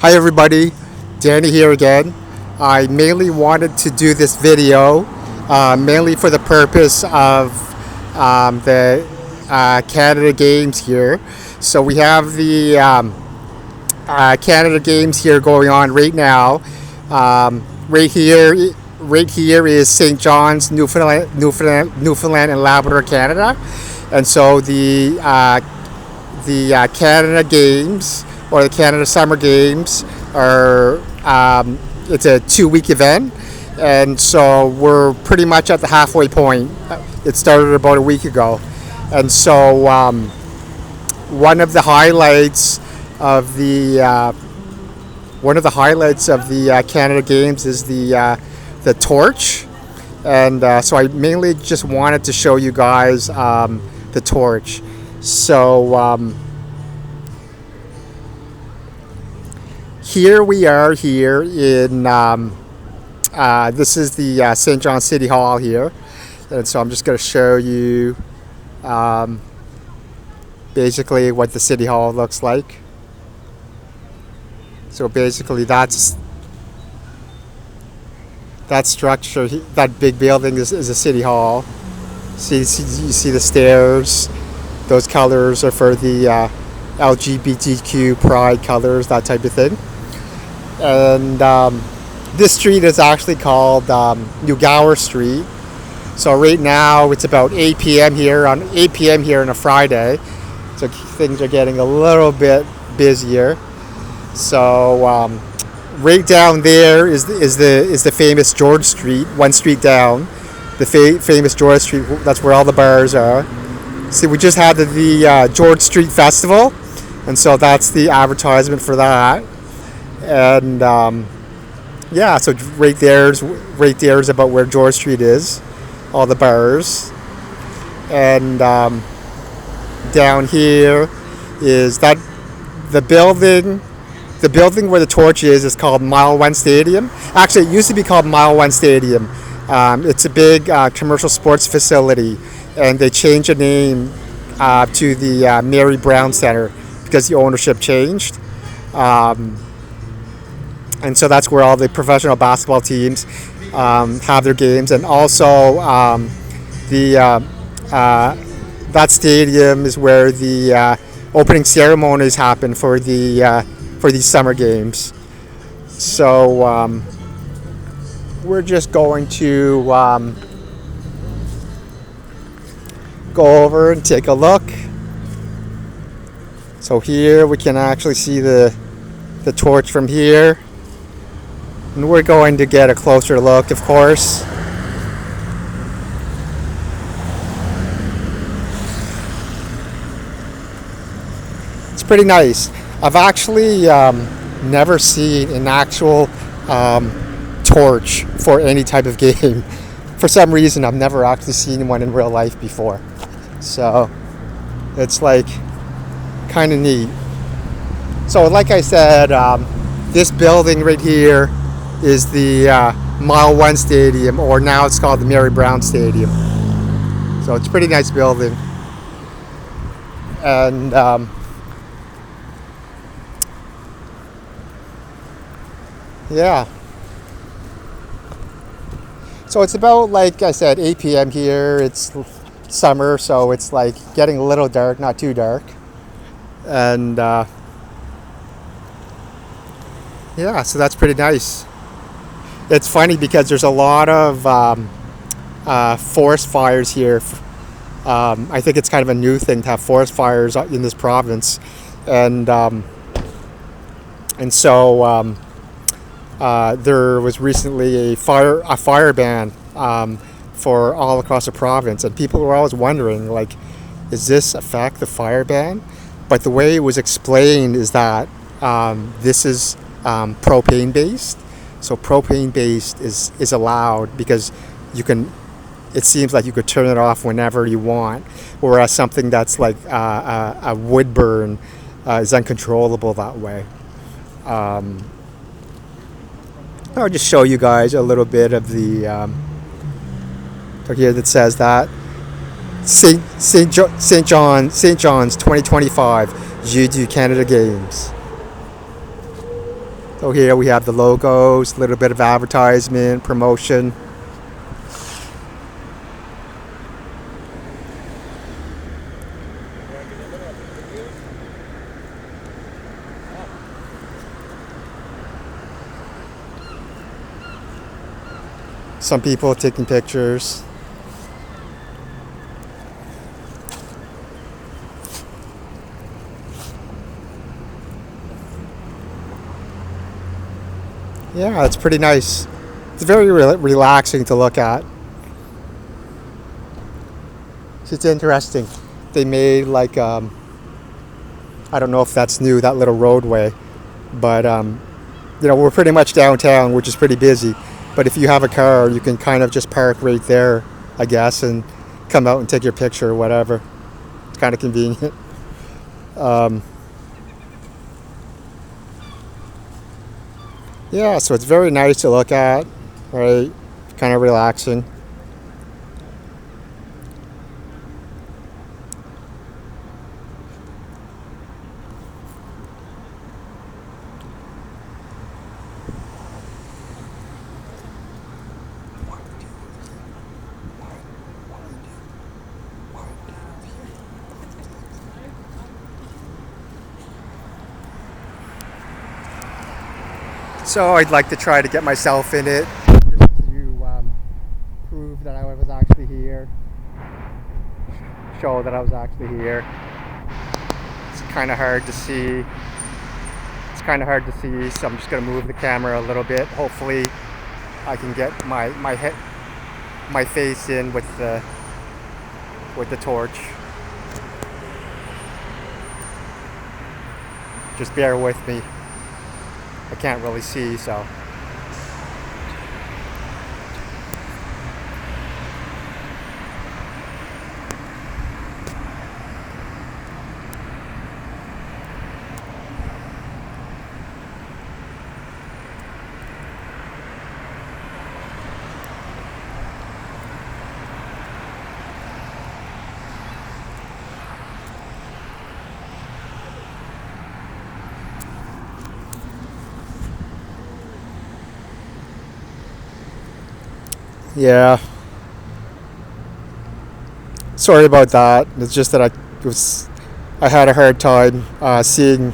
Hi everybody, Danny here again. I mainly wanted to do this video mainly for the purpose of the Canada Games here. So we have the Canada Games here going on right now. Right here, right here is St. John's, Newfoundland and Labrador, Canada, and so the Canada Games or the Canada Summer Games are it's a 2-week event, and so we're pretty much at the halfway point. It started about a week ago, and so one of the highlights of the Canada Games is the torch, and so I mainly just wanted to show you guys the torch. So here we are here in this is the St. John City Hall here, and so I'm just going to show you basically what the City Hall looks like. So basically that structure, that big building is a City Hall. You see the stairs. Those colors are for the LGBTQ pride colors, that type of thing. And this street is actually called New Gower Street. So right now it's about 8 p.m. here on a Friday. So things are getting a little bit busier. So right down there is the famous George Street, one street down. The famous George Street. That's where all the bars are. See, we just had the George Street Festival, and so that's the advertisement for that. And yeah, so right there is about where George Street is, all the bars. And down here is that the building where the torch is called Mile One Stadium. Actually, it used to be called Mile One Stadium. It's a big commercial sports facility, and they changed the name to the Mary Brown Center because the ownership changed. And so that's where all the professional basketball teams have their games, and also that stadium is where the opening ceremonies happen for these summer games. So we're just going to go over and take a look. So here we can actually see the torch from here, and we're going to get a closer look, of course. It's pretty nice. I've actually never seen an actual torch for any type of game. For some reason, I've never actually seen one in real life before. So it's like kind of neat. So like I said, this building right here is the Mile One Stadium, or now it's called the Mary Brown Stadium. So it's a pretty nice building. And yeah. So it's about, like I said, 8 p.m. here. It's summer, so it's like getting a little dark, not too dark. And yeah, so that's pretty nice. It's funny because there's a lot of forest fires here. I think it's kind of a new thing to have forest fires in this province, and so there was recently a fire ban for all across the province, and people were always wondering, like, is this affect the fire ban? But the way it was explained is that this is propane based. So propane based is allowed because it seems like you could turn it off whenever you want, whereas something that's like a wood burn is uncontrollable that way. I'll just show you guys a little bit of the here that says that St. John's 2025 Jeudi Canada Games. So here we have the logos, a little bit of advertisement, promotion. Some people taking pictures. Yeah, it's pretty nice. It's very relaxing to look at. It's interesting. They made like I don't know if that's new, that little roadway, but we're pretty much downtown, which is pretty busy. But if you have a car, you can kind of just park right there, I guess, and come out and take your picture or whatever. It's kind of convenient. Yeah, so it's very nice to look at, right? Kind of relaxing. So I'd like to try to get myself in it, just to prove that I was actually here, show that I was actually here. It's kind of hard to see. So I'm just going to move the camera a little bit. Hopefully, I can get my face in with the torch. Just bear with me. I can't really see, so. Yeah. Sorry about that. It's just that I had a hard time seeing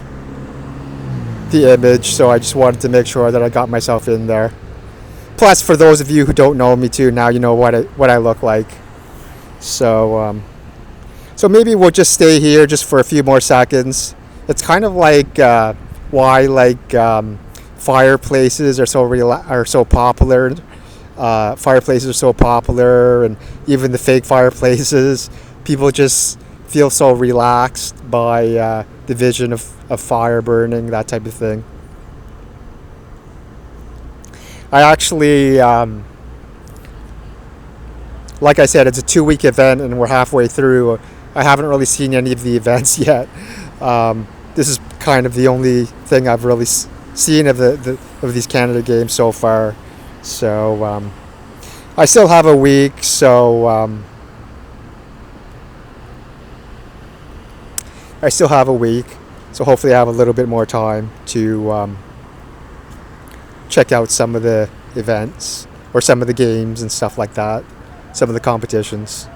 the image, so I just wanted to make sure that I got myself in there. Plus, for those of you who don't know me too, now you know what I look like. So maybe we'll just stay here just for a few more seconds. It's kind of like why fireplaces are so popular. Fireplaces are so popular, and even the fake fireplaces, people just feel so relaxed by the vision of fire burning, that type of thing. I actually, like I said, it's a 2-week event and we're halfway through. I haven't really seen any of the events yet. This is kind of the only thing I've really seen of these Canada games so far. So I still have a week, so hopefully I have a little bit more time to check out some of the events or some of the games and stuff like that, some of the competitions.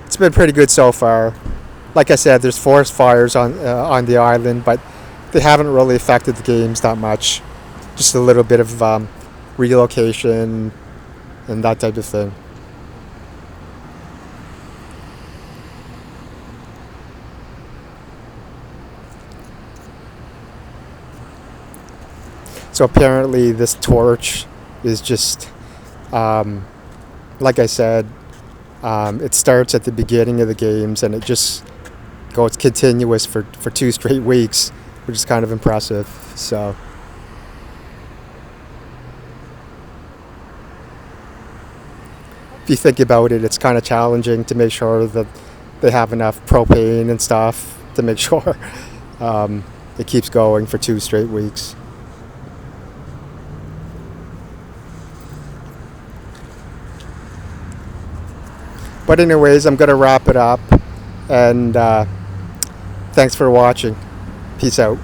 It's been pretty good so far. Like I said, there's forest fires on the island, but they haven't really affected the games that much. Just a little bit of relocation and that type of thing. So apparently this torch is just, like I said, it starts at the beginning of the games and it just goes continuous for 2 straight weeks, which is kind of impressive. So. If you think about it, it's kind of challenging to make sure that they have enough propane and stuff to make sure it keeps going for 2 straight weeks. But anyways, I'm going to wrap it up, and thanks for watching. Peace out.